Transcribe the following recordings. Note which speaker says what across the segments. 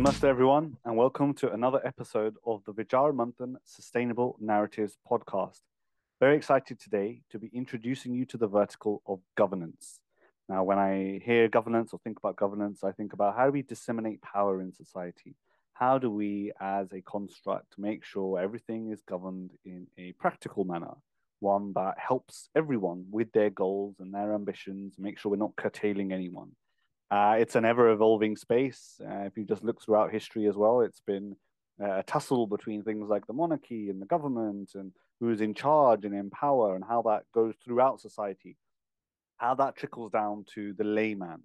Speaker 1: Namaste, everyone, and welcome to another episode of the Vichaar Manthan Sustainable Narratives podcast. Very excited today to be introducing you to the vertical of governance. Now, when I hear governance or think about governance, I think about how do we disseminate power in society? How do we, as a construct, make sure everything is governed in a practical manner, one that helps everyone with their goals and their ambitions, make sure we're not curtailing anyone. It's an ever-evolving space. If you just look throughout history as well, it's been a tussle between things like the monarchy and the government and who's in charge and in power and how that goes throughout society, how that trickles down to the layman.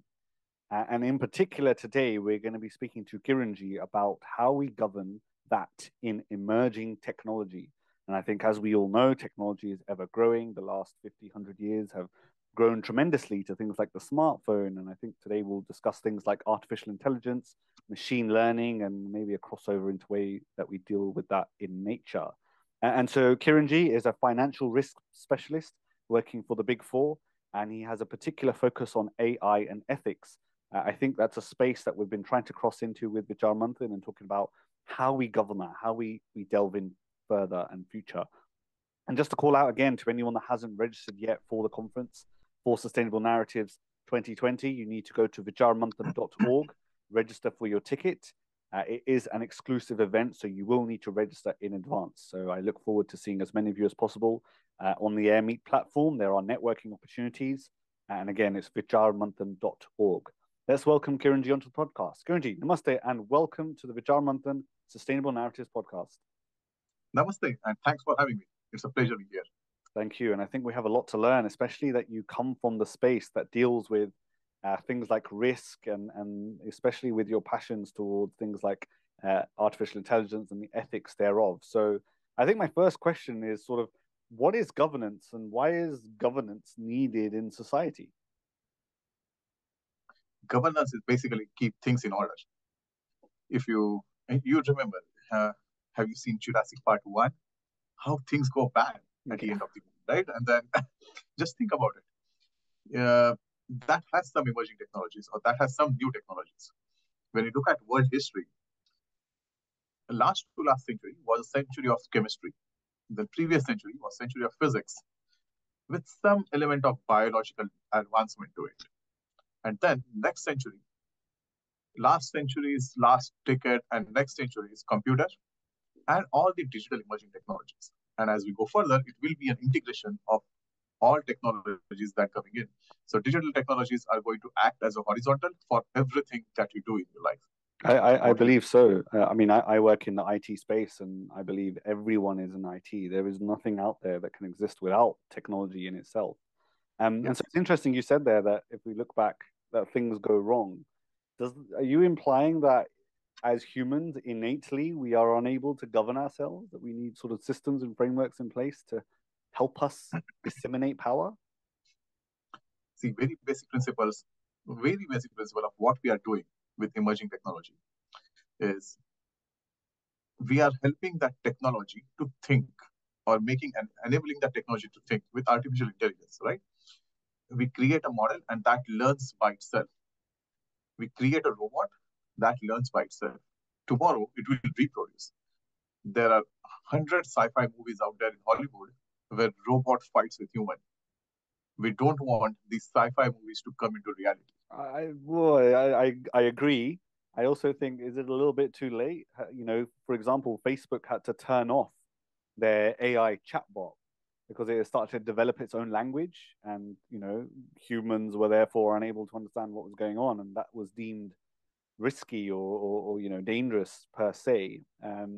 Speaker 1: And in particular, today, we're going to be speaking to Kiranji about how we govern that in emerging technology. And I think, as we all know, technology is ever growing. The last 50, 100 years have grown tremendously to things like the smartphone. And I think today we'll discuss things like artificial intelligence, machine learning, and maybe a crossover into the way that we deal with that in nature. And so Kiranji is a financial risk specialist working for the Big Four, and he has a particular focus on AI and ethics. I think that's a space that we've been trying to cross into with Vichaar Manthan and talking about how we govern that, how we delve in further and future. And just to call out again to anyone that hasn't registered yet for the conference, for Sustainable Narratives 2020, you need to go to vichaarmanthan.org, register for your ticket. It is an exclusive event, so you will need to register in advance. So I look forward to seeing as many of you as possible on the AirMeet platform. There are networking opportunities. And again, it's vichaarmanthan.org. Let's welcome Kiranji onto the podcast. Kiranji, namaste, and welcome to the Vichaar Manthan Sustainable Narratives podcast.
Speaker 2: Namaste, and thanks for having me. It's a pleasure to be here.
Speaker 1: Thank you. And I think we have a lot to learn, especially that you come from the space that deals with things like risk and especially with your passions towards things like artificial intelligence and the ethics thereof. So I think my first question is sort of, what is governance and why is governance needed in society?
Speaker 2: Governance is basically keep things in order. If you remember, have you seen Jurassic Park 1? How things go bad at the end of the movie, right? And then just think about it. That has some emerging technologies, or that has some new technologies. When you look at world history, the last century was a century of chemistry. The previous century was a century of physics, with some element of biological advancement to it. And then next century, last century's last decade, and next century is computer and all the digital emerging technologies. And as we go further, it will be an integration of all technologies that are coming in. So digital technologies are going to act as a horizontal for everything that you do in your life.
Speaker 1: I believe so. I mean, I work in the IT space, and I believe everyone is in IT. There is nothing out there that can exist without technology in itself. And so it's interesting you said there that if we look back, that things go wrong. Are you implying that as humans, innately, we are unable to govern ourselves, that we need sort of systems and frameworks in place to help us disseminate power?
Speaker 2: See, very basic principle of what we are doing with emerging technology is we are helping that technology to think, or enabling that technology to think with artificial intelligence, right? We create a model and that learns by itself. We create a robot that learns by itself. Tomorrow, it will reproduce. There are 100 sci-fi movies out there in Hollywood where robot fights with human. We don't want these sci-fi movies to come into reality.
Speaker 1: I agree. I also think, is it a little bit too late? You know, for example, Facebook had to turn off their AI chatbot because it started to develop its own language, and you know, humans were therefore unable to understand what was going on, and that was deemed risky or you know, dangerous per se.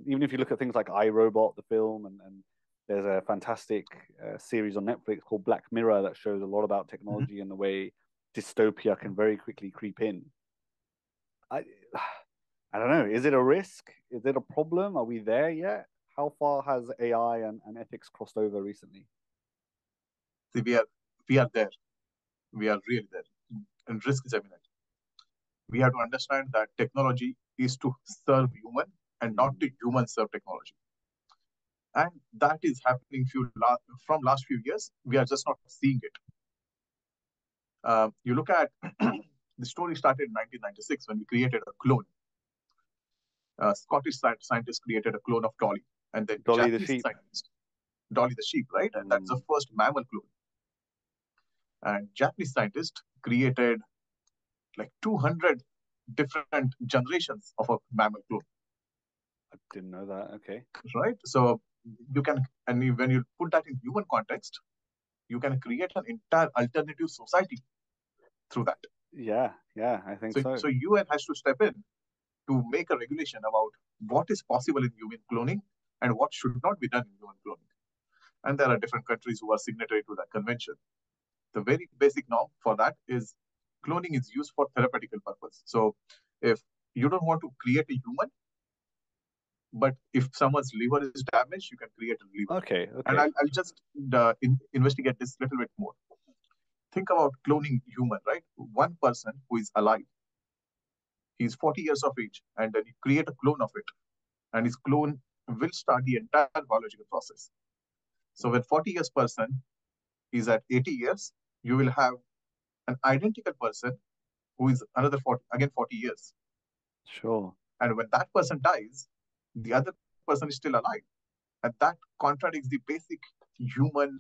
Speaker 1: Even if you look at things like iRobot, the film, and there's a fantastic series on Netflix called Black Mirror that shows a lot about technology and the way dystopia can very quickly creep in. I don't know. Is it a risk? Is it a problem? Are we there yet? How far has AI and ethics crossed over recently?
Speaker 2: See, we are there. We are really there. And risk is imminent. We have to understand that technology is to serve human and not to human serve technology. And that is happening from last few years. We are just not seeing it. You look at the story started in 1996 when we created a clone. Scottish scientists created a clone of Dolly, and then
Speaker 1: Dolly the
Speaker 2: Japanese
Speaker 1: sheep.
Speaker 2: scientists, Dolly the sheep, right? And that's the first mammal clone. And Japanese scientists created like 200 different generations of a mammal clone,
Speaker 1: I didn't know that. Okay.
Speaker 2: right? So you can, and when you put that in human context, you can create an entire alternative society through that.
Speaker 1: Yeah, I think so.
Speaker 2: So UN has to step in to make a regulation about what is possible in human cloning and what should not be done in human cloning. And there are different countries who are signatory to that convention. The very basic norm for that is cloning is used for therapeutical purpose. So if you don't want to create a human, but if someone's liver is damaged, you can create a liver.
Speaker 1: Okay.
Speaker 2: And I'll just investigate this a little bit more. Think about cloning human, right? One person who is alive, he's 40 years of age, and then you create a clone of it, and his clone will start the entire biological process. So when 40 years person is at 80 years, you will have an identical person who is another 40 years.
Speaker 1: Sure.
Speaker 2: And when that person dies, the other person is still alive. And that contradicts the basic human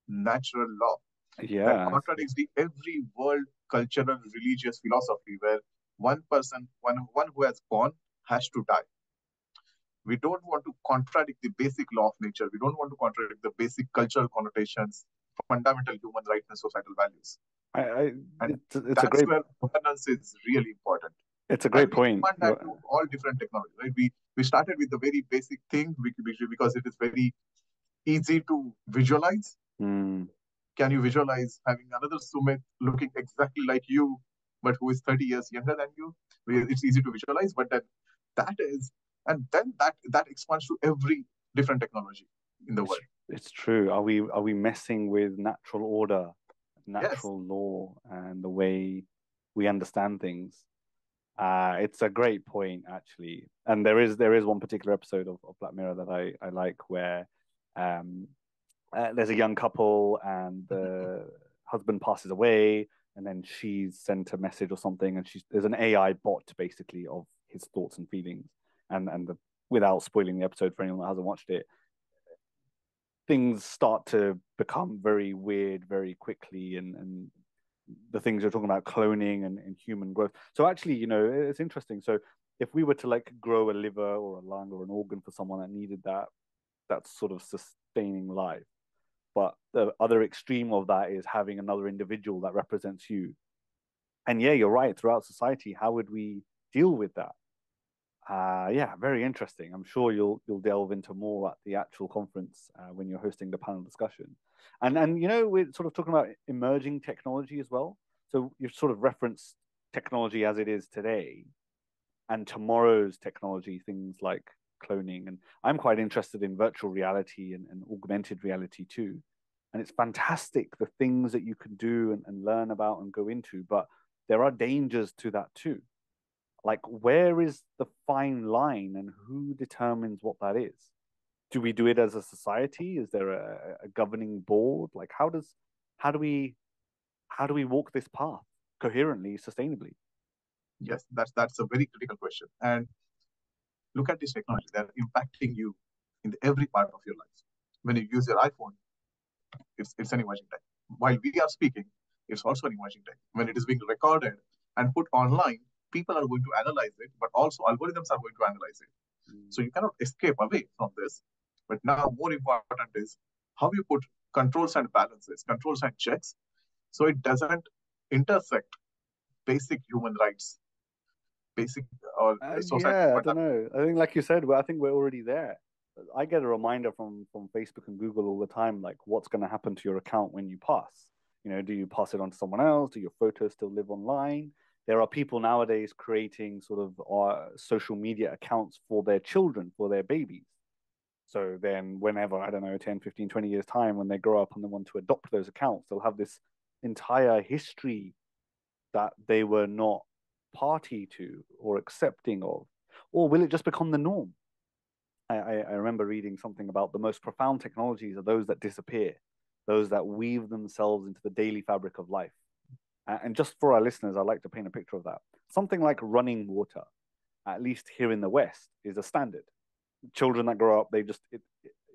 Speaker 2: natural law. That
Speaker 1: Yeah.
Speaker 2: contradicts the every world cultural religious philosophy where one person, one who has born has to die. We don't want to contradict the basic law of nature. We don't want to contradict the basic cultural connotations, fundamental human rights and societal values. And
Speaker 1: It's a
Speaker 2: that's
Speaker 1: great
Speaker 2: where governance is really important.
Speaker 1: it's a
Speaker 2: And
Speaker 1: great
Speaker 2: we
Speaker 1: point.
Speaker 2: expand that to all different technologies, right? We started with the very basic thing because it is very easy to visualize. Can you visualize having another Sumit looking exactly like you, but who is 30 years younger than you? It's easy to visualize, but then that is, and then that expands to every different technology in the world.
Speaker 1: It's true. Are we messing with natural order,
Speaker 2: Yes.
Speaker 1: natural law, and the way we understand things? It's a great point, actually. And there is one particular episode of Black Mirror that I like where um, there's a young couple and the husband passes away, and then she's sent a message or something, and there's an AI bot basically of his thoughts and feelings, and without spoiling the episode for anyone that hasn't watched it, things start to become very weird very quickly, and the things you're talking about, cloning and human growth. So actually, it's interesting. So if we were to like grow a liver or a lung or an organ for someone that needed that sort of sustaining life, but the other extreme of that is having another individual that represents you. And yeah, you're right. Throughout society, how would we deal with that? Yeah, very interesting. I'm sure you'll delve into more at the actual conference when you're hosting the panel discussion. And we're sort of talking about emerging technology as well. So you've sort of referenced technology as it is today and tomorrow's technology, things like cloning. And I'm quite interested in virtual reality and augmented reality too. And it's fantastic the things that you can do and learn about and go into, but there are dangers to that too. Like, where is the fine line and who determines what that is? Do we do it as a society? Is there a governing board? Like, how do we walk this path coherently, sustainably?
Speaker 2: Yes, that's a very critical question. And look at this technology; they're impacting you in every part of your life. When you use your iPhone, it's an emerging tech. While we are speaking, it's also an emerging tech. When it is being recorded and put online, people are going to analyze it, but also algorithms are going to analyze it. So you cannot escape away from this. But now more important is how you put controls and balances, controls and checks, so it doesn't intersect basic human rights, basic or societal
Speaker 1: Yeah, I don't
Speaker 2: fundamental.
Speaker 1: know. I think, like you said, I think we're already there. I get a reminder from Facebook and Google all the time, like what's going to happen to your account when you pass. Do you pass it on to someone else? Do your photos still live online? There are people nowadays creating sort of social media accounts for their children, for their babies. So then whenever, I don't know, 10, 15, 20 years time, when they grow up and they want to adopt those accounts, they'll have this entire history that they were not party to or accepting of? Or will it just become the norm? I remember reading something about the most profound technologies are those that disappear, those that weave themselves into the daily fabric of life. And just for our listeners, I'd like to paint a picture of that. Something like running water. at least here in the West, is a standard. Children that grow up,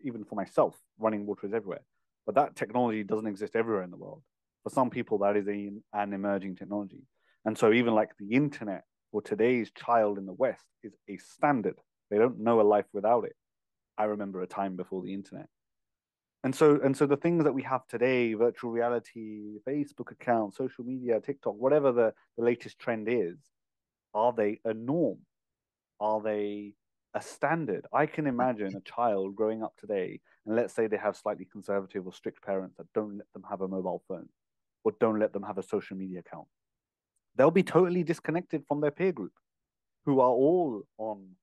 Speaker 1: even for myself, running water is everywhere. But that technology doesn't exist everywhere in the world. For some people, that is an emerging technology. And so even like the internet for today's child in the West is a standard. They don't know a life without it. I remember a time before the internet. And so the things that we have today, virtual reality, Facebook account, social media, TikTok, whatever the latest trend is, are they a norm? Are they a standard? I can imagine a child growing up today, and let's say they have slightly conservative or strict parents that don't let them have a mobile phone or don't let them have a social media account. They'll be totally disconnected from their peer group who are all on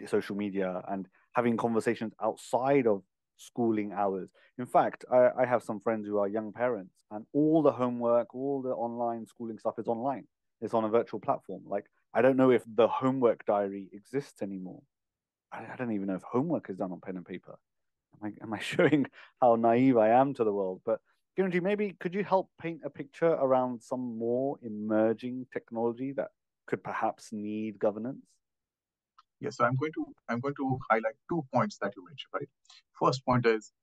Speaker 1: social media and having conversations outside of schooling hours. In fact, I have some friends who are young parents, and all the homework, all the online schooling stuff is online. It's on a virtual platform. Like, I don't know if the homework diary exists anymore. I don't even know if homework is done on pen and paper. Am I showing how naive I am to the world? But Kiranji, maybe could you help paint a picture around some more emerging technology that could perhaps need governance?
Speaker 2: Yes, so I'm going to highlight 2 points that you mentioned, right? First point is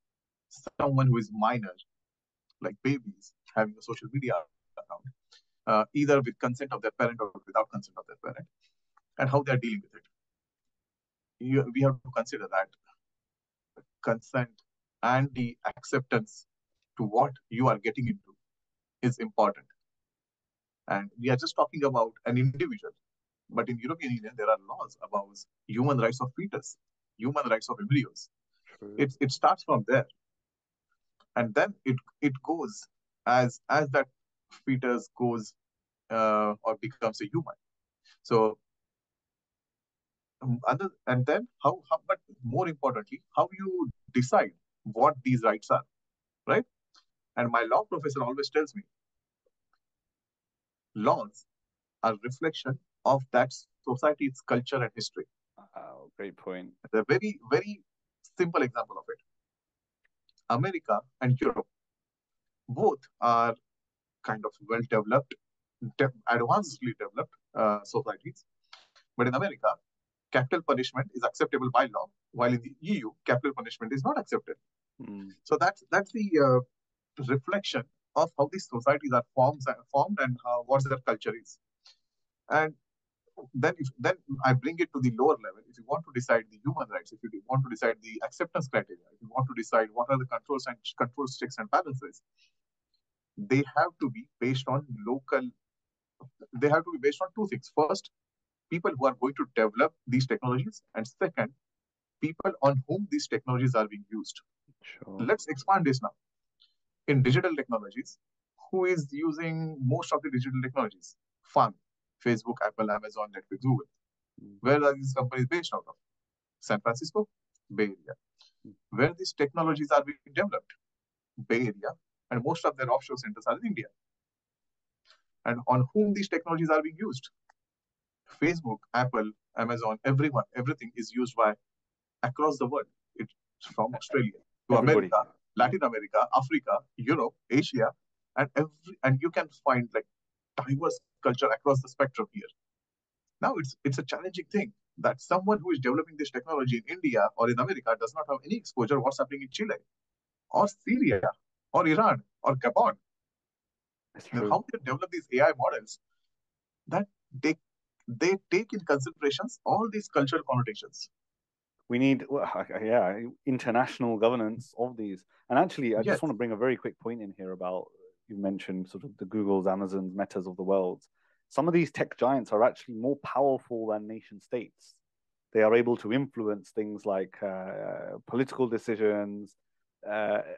Speaker 2: someone who is minor, like babies, having a social media account, either with consent of their parent or without consent of their parent, and how they are dealing with it. We have to consider that consent and the acceptance to what you are getting into is important. And we are just talking about an individual. But in European Union, there are laws about human rights of fetus, human rights of embryos.
Speaker 1: True.
Speaker 2: It starts from there, and then it goes as that fetus goes or becomes a human. So and then how, but more importantly, how you decide what these rights are, right? And my law professor always tells me laws are reflection of that society's culture and history.
Speaker 1: Oh, great point.
Speaker 2: A very, very simple example of it. America and Europe both are kind of well developed, advancedly developed societies. But in America, capital punishment is acceptable by law, while in the EU, capital punishment is not accepted.
Speaker 1: Mm.
Speaker 2: So that's the reflection of how these societies are formed and what their culture is. And then I bring it to the lower level. If you want to decide the human rights, if you want to decide the acceptance criteria, if you want to decide what are the controls, checks and balances, they have to be based on local. They have to be based on two things. First, people who are going to develop these technologies, and second, people on whom these technologies are being used.
Speaker 1: Sure.
Speaker 2: Let's expand this now. In digital technologies, who is using most of the digital technologies? Fun, Facebook, Apple, Amazon, Netflix, Google.
Speaker 1: Mm.
Speaker 2: Where are these companies based out of? San Francisco, Bay Area.
Speaker 1: Mm.
Speaker 2: Where these technologies are being developed? Bay Area, and most of their offshore centers are in India. And on whom these technologies are being used? Facebook, Apple, Amazon, everyone, everything is used by across the world. It's from Australia to
Speaker 1: Everybody.
Speaker 2: America, Latin America, Africa, Europe, Asia, and you can find like diverse culture across the spectrum here. Now it's a challenging thing that someone who is developing this technology in India or in America does not have any exposure what's happening in Chile or Syria or Iran or Gabon.
Speaker 1: It's
Speaker 2: And
Speaker 1: true.
Speaker 2: how they develop these AI models that they take in considerations all these cultural connotations.
Speaker 1: We need, yeah, international governance of these. And actually, I just
Speaker 2: Yes,
Speaker 1: want to bring a very quick point in here about, you mentioned sort of the Googles, Amazons, Metas of the world. Some of these tech giants are actually more powerful than nation states. They are able to influence things like political decisions,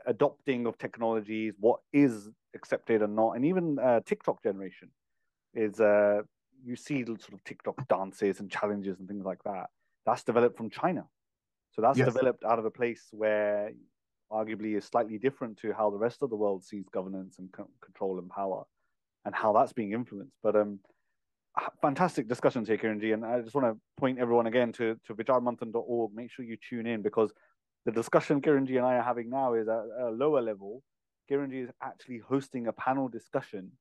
Speaker 1: adopting of technologies, what is accepted and not, and even TikTok generation is you see sort of TikTok dances and challenges and things like that. That's developed from China. So that's
Speaker 2: yes.
Speaker 1: developed out of a place where arguably is slightly different to how the rest of the world sees governance and control and power and how that's being influenced. But fantastic discussions here, Kiranji. And I just want to point everyone again to vicharmanthan.org. Make sure you tune in because the discussion Kiranji and I are having now is at a lower level. Kiranji is actually hosting a panel discussion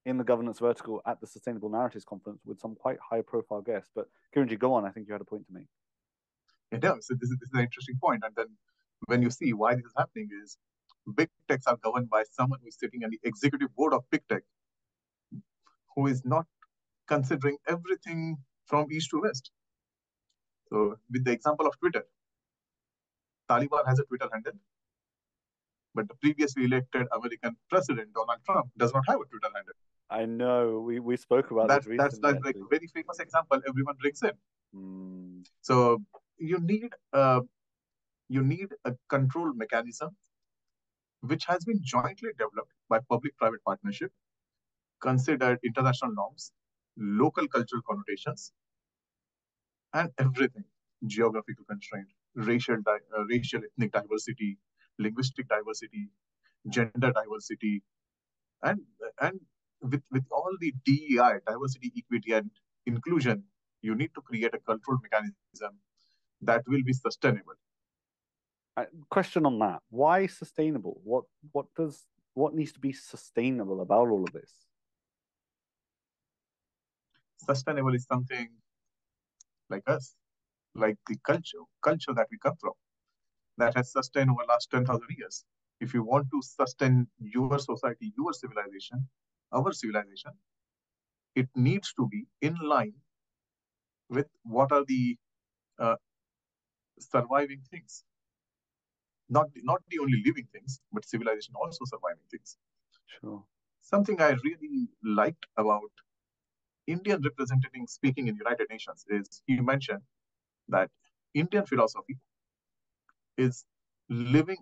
Speaker 1: in the governance vertical at the Sustainable Narratives conference with some quite high-profile guests. But Kiranji, go on. I think you had a point to make.
Speaker 2: Yeah, so this is an interesting point. And then when you see why this is happening is big techs are governed by someone who is sitting on the executive board of big tech, who is not considering everything from east to west. So with the example of Twitter, Taliban has a Twitter handle, but the previously elected American president, Donald Trump, does not have a Twitter handle.
Speaker 1: I know. We spoke about this recently.
Speaker 2: That's like a very famous example everyone brings in. So you need a control mechanism which has been jointly developed by public-private partnership, considered international norms, local cultural connotations, and everything: geographical constraint, racial ethnic diversity, linguistic diversity, gender diversity, and and with all the DEI, diversity, equity, and inclusion, you need to create a control mechanism that will be sustainable.
Speaker 1: Question on that: why sustainable? What needs to be sustainable about all of this?
Speaker 2: Sustainable is something like us, like the culture that we come from, that has sustained over the last 10,000 years. If you want to sustain your society, your civilization, our civilization, it needs to be in line with what are the surviving things. Not the only living things, but civilization also surviving things.
Speaker 1: Sure.
Speaker 2: Something I really liked about Indian representative speaking in United Nations is he mentioned that Indian philosophy is living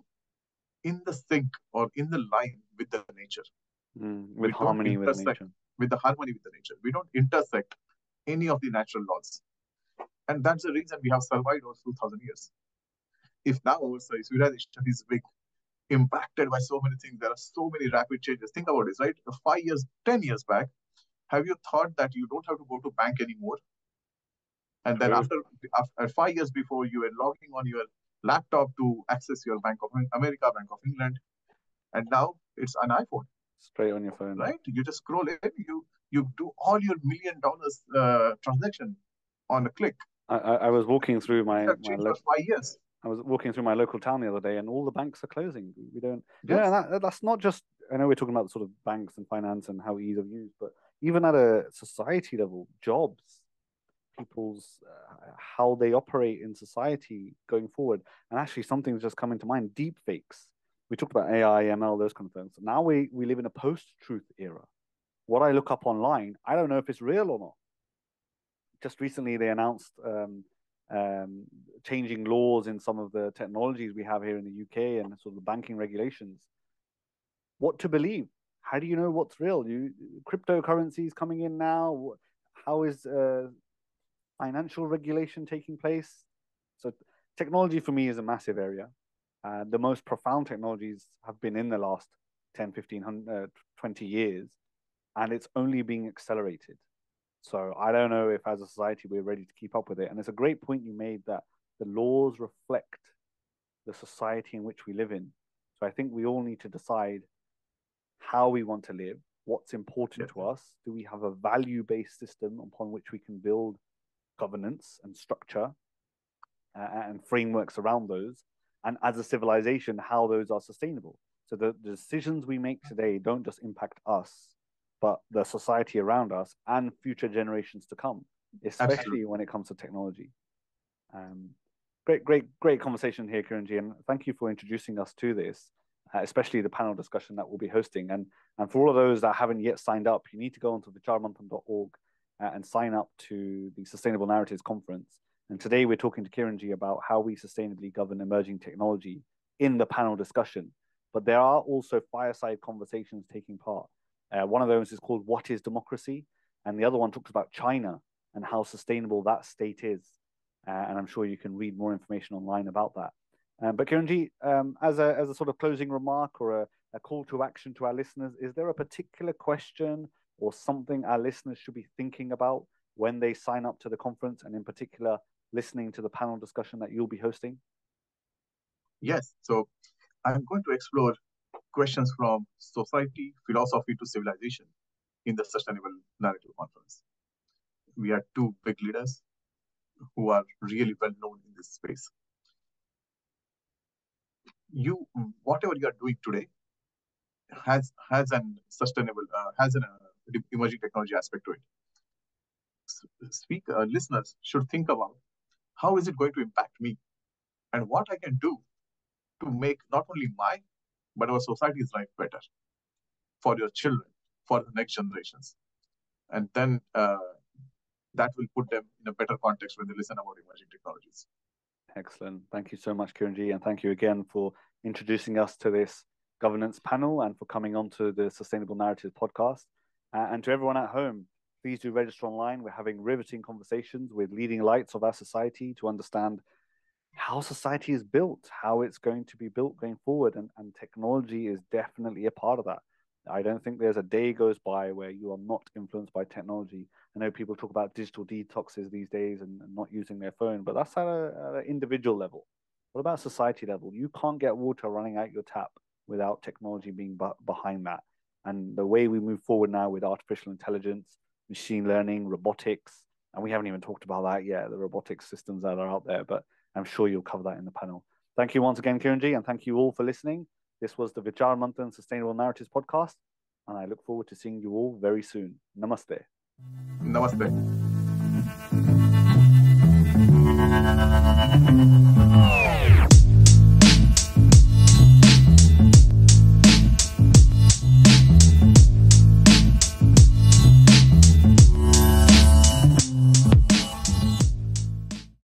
Speaker 2: in the sync or in the line with the nature.
Speaker 1: With harmony with nature.
Speaker 2: With the harmony with the nature. We don't intersect any of the natural laws. And that's the reason we have survived over 2,000 years. If now our civilization is being impacted by so many things, there are so many rapid changes. Think about this, right? 5 years, 10 years back, have you thought that you don't have to go to bank anymore? And then after 5 years before, you were logging on your laptop to access your Bank of America, Bank of England, and now it's an iPhone.
Speaker 1: Straight on your phone.
Speaker 2: Right? You just scroll in, you do all your $1 million transaction on a click.
Speaker 1: I was walking through my
Speaker 2: 5 years.
Speaker 1: I was walking through my local town the other day, and all the banks are closing. We don't. Yes. Yeah, that's not just. I know we're talking about sort of banks and finance and how ease of use, but even at a society level, jobs, people's how they operate in society going forward. And actually, something's just coming to mind: deep fakes. We talked about AI, ML, those kind of things. Now we live in a post-truth era. What I look up online, I don't know if it's real or not. Just recently, they announced changing laws in some of the technologies we have here in the UK and sort of the banking regulations. What to believe? How do you know what's real? Cryptocurrencies coming in now. How is financial regulation taking place? So technology for me is a massive area. The most profound technologies have been in the last 10, 15, 20 years, and it's only being accelerated. So I don't know if as a society we're ready to keep up with it. And it's a great point you made that the laws reflect the society in which we live in. So I think we all need to decide how we want to live, what's important to us. Do we have a value-based system upon which we can build governance and structure and frameworks around those? And as a civilization, how those are sustainable. So the decisions we make today don't just impact us, but the society around us and future generations to come, especially when it comes to technology. Great conversation here, Kiranji, and thank you for introducing us to this, especially the panel discussion that we'll be hosting. And for all of those that haven't yet signed up, you need to go onto vichaarmanthan.org and sign up to the Sustainable Narratives Conference. And today we're talking to Kiranji about how we sustainably govern emerging technology in the panel discussion. But there are also fireside conversations taking part. One of those is called What is Democracy? And the other one talks about China and how sustainable that state is. And I'm sure you can read more information online about that. But Kiranji, as a sort of closing remark or a call to action to our listeners, is there a particular question or something our listeners should be thinking about when they sign up to the conference, and in particular, listening to the panel discussion that you'll be hosting?
Speaker 2: Yes. So I'm going to explore questions from society, philosophy to civilization in the Sustainable Narrative Conference. We had two big leaders who are really well known in this space. Whatever you are doing today has an sustainable, has an emerging technology aspect to it. Listeners should think about how is it going to impact me, and what I can do to make not only my but our society's life better for your children, for the next generations, and then that will put them in a better context when they listen about emerging technologies.
Speaker 1: Excellent. Thank you so much, Kiranji, and thank you again for introducing us to this governance panel and for coming on to the Sustainable Narratives podcast. And to everyone at home, please do register online. We're having riveting conversations with leading lights of our society to understand how society is built, how it's going to be built going forward, and technology is definitely a part of that. I don't think there's a day goes by where you are not influenced by technology. I know people talk about digital detoxes these days and not using their phone, but that's at an individual level. What about society level? You can't get water running out your tap without technology being behind that. And the way we move forward now with artificial intelligence, machine learning, robotics, and we haven't even talked about that yet, the robotics systems that are out there, but I'm sure you'll cover that in the panel. Thank you once again, Kiranji, and thank you all for listening. This was the Vichaar Manthan Sustainable Narratives podcast, and I look forward to seeing you all very soon. Namaste.
Speaker 2: Namaste.